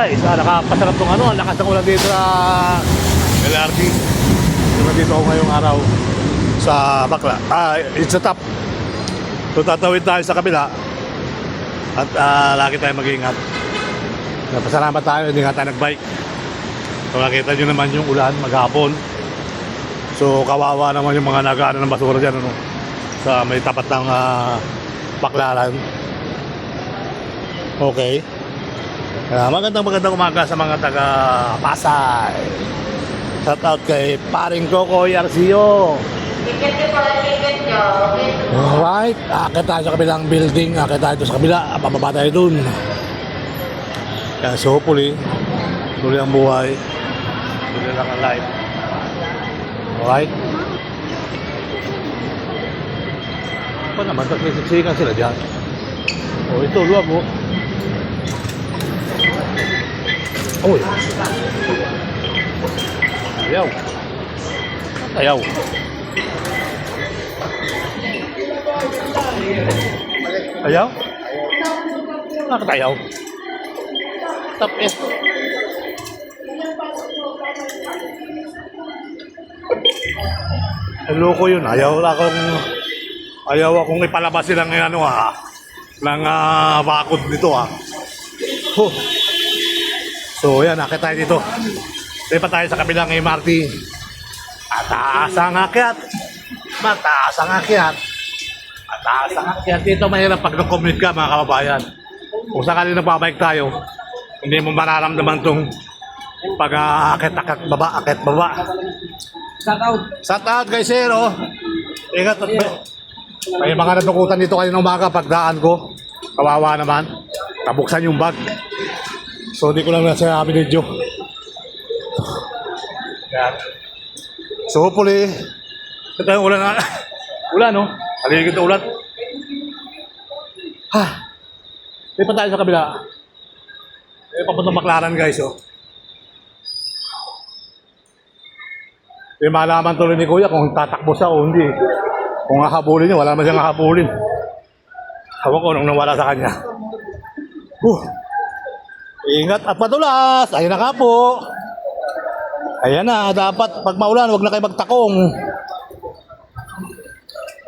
Guys, nakapasarap tong ano, ang lakas ng ulan dito sa LRT. Nandito ako ngayong araw sa Bakla. It's a top. So tatawid tayo sa kabila at lagi tayo mag-iingat. Napasalamat tayo, hindi nga tayo nag-bike. So nakita nyo naman yung ulan maghapon. So kawawa naman yung mga nag-ano ng basura dyan, ano, sa may tapat ng Baklaran. Okay. Magandang umaga sa mga taga Pasay. Shout out kay paring Kokoy Arcio. Alright, akit tayo sa kabilang building, akit tayo sa kabila, pababa tayo dun. Kaya so hopefully, tuloy ang buhay, tuloy lang ang life. Alright. Ano naman, taglisiksikan sila dyan. O ito, luwag mo. Uy. Ayaw. Ayaw. Ayaw? Bakit ayaw? Tap eh. Loko yun. Ayaw akong ipalabas silang ano ng bakod nito Huh. So yan, akit tayo dito. Lipat tayo sa kabilang MRT. Mataas ang akyat. Mataas ang akyat. Mataas ang akyat. Dito mahirap pag nag-commute ka, mga kababayan. Kung sakali nagbabike tayo, hindi mo mararamdaman itong pag-akit baba, akit baba. Shout out guys, sir. Ingat. May mga natukutan dito kayo ng umaga pagdaan ko. Kawawa naman. Tabuksan yung bag. So hindi ko lang nasa video. Yan. So hopefully, ito yung ulan ulan, no? Haligid na ulan. Lipat tayo sa kabila. Papuntang Baklaran, guys, Hindi malaman tuloy ni Kuya kung tatakbo siya o hindi. Kung hahabulin niya, wala naman siyang hahabulin. Hawa ko nung nawala sa kanya. Ingat at madulas. Ayun na nga po. Ayan na, dapat pag maulan, huwag na kayo magtakong.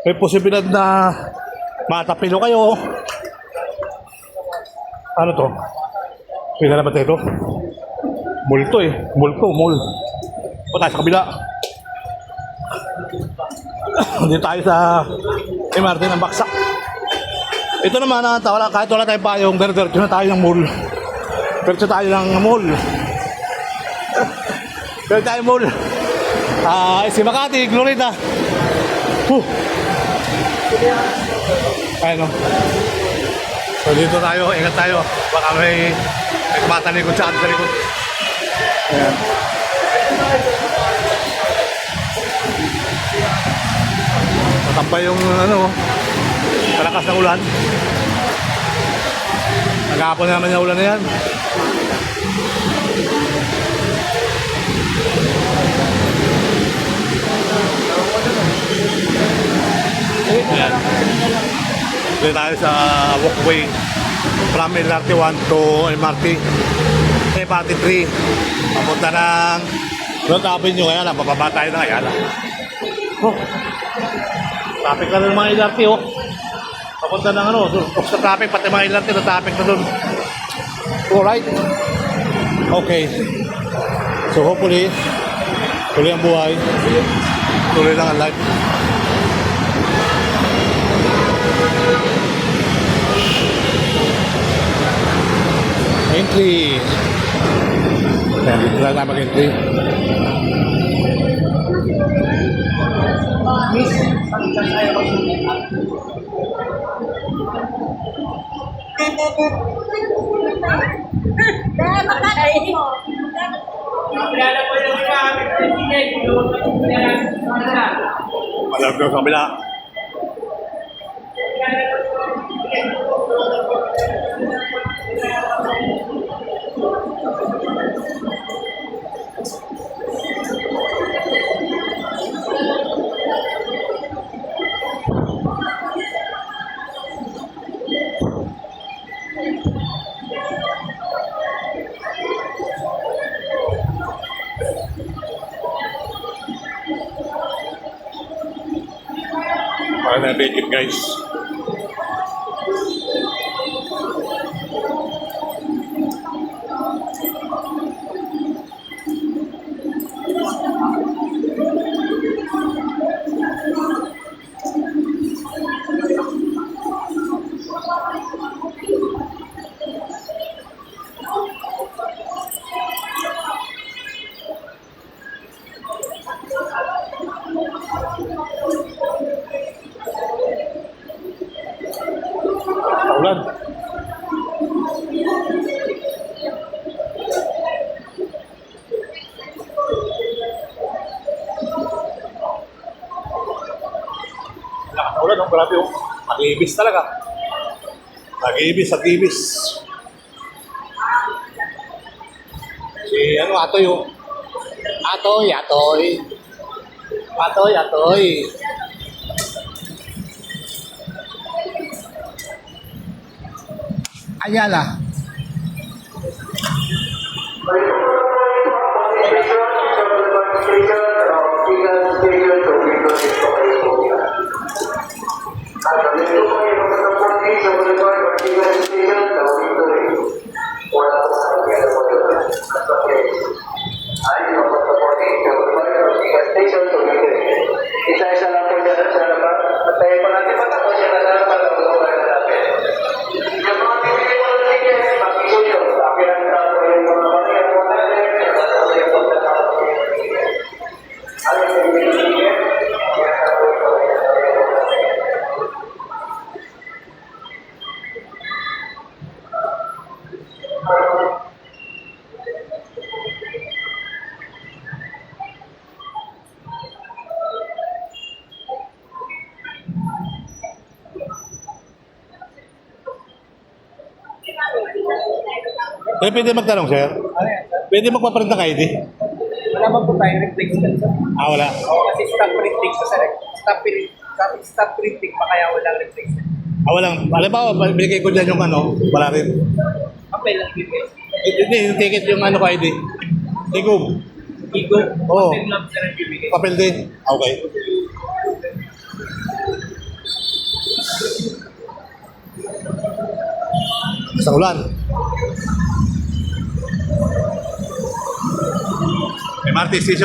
May posibilidad na matapilo kayo. Ano to? Pila na ba ito? Multo mul. Pa tayo sa kabila. Hindi tayo sa MRT ng Baksak. Ito naman, kahit wala tayong payong, diretso na tayo ng mall. Diretso tayo ng mall. Diretso tayo mall. Si Makati, Glorita. Ayan, So dito tayo, ingat tayo. Baka may kumatalikod sa likod. Ayan. Matambay yung kalakas ng ulan. Nagahapon na naman yung ulan na yan. Ayan. Dito tayo sa walkway from LRT 1 to MRT 3. Papunta ng North Avenue. Kaya lang, bababa tayo na kaya lang. Traffic na rin mga LRT, papunta ng sa traffic, pati mga LRT na traffic na dun. Alright. Okay. So hopefully, tuloy ang buhay. Tuloy lang ang life. Entry. Ayan, dito lang na mag-entry. Alam ko sa kabila. diabetic guys. Ulan. Ulan, no? Grabe, oh. Mag-ibis talaga. Mag-ibis, mag-ibis. Si, ano, Atoy, oh. Atoy, Atoy. Atoy, Atoy. Ayala. Isa-isa lang po dyan sa naman. Patayin pa natin matapos siya na naman ang mga natin. Yung mga bibili mo ng ticket, mag-isuyo. Sabi lang na po yung mga mga mga Pwede magtanong, sir? Ano yan, sir? Pwede magpaprint ng ID? Wala man po tayong replacement, sir. Wala. Oo, kasi stop printing po, sir. Stop printing pa kaya walang replacement. Walang. Alam ba, binigay ko dyan yung ano, wala rin. Papel lang bibigay. Hindi, yung ticket yung ano ko ID. Tigog. Igo, Oo. papel lang sir ang bibigay. Papel din. Okay. Isang ulan. MRT station.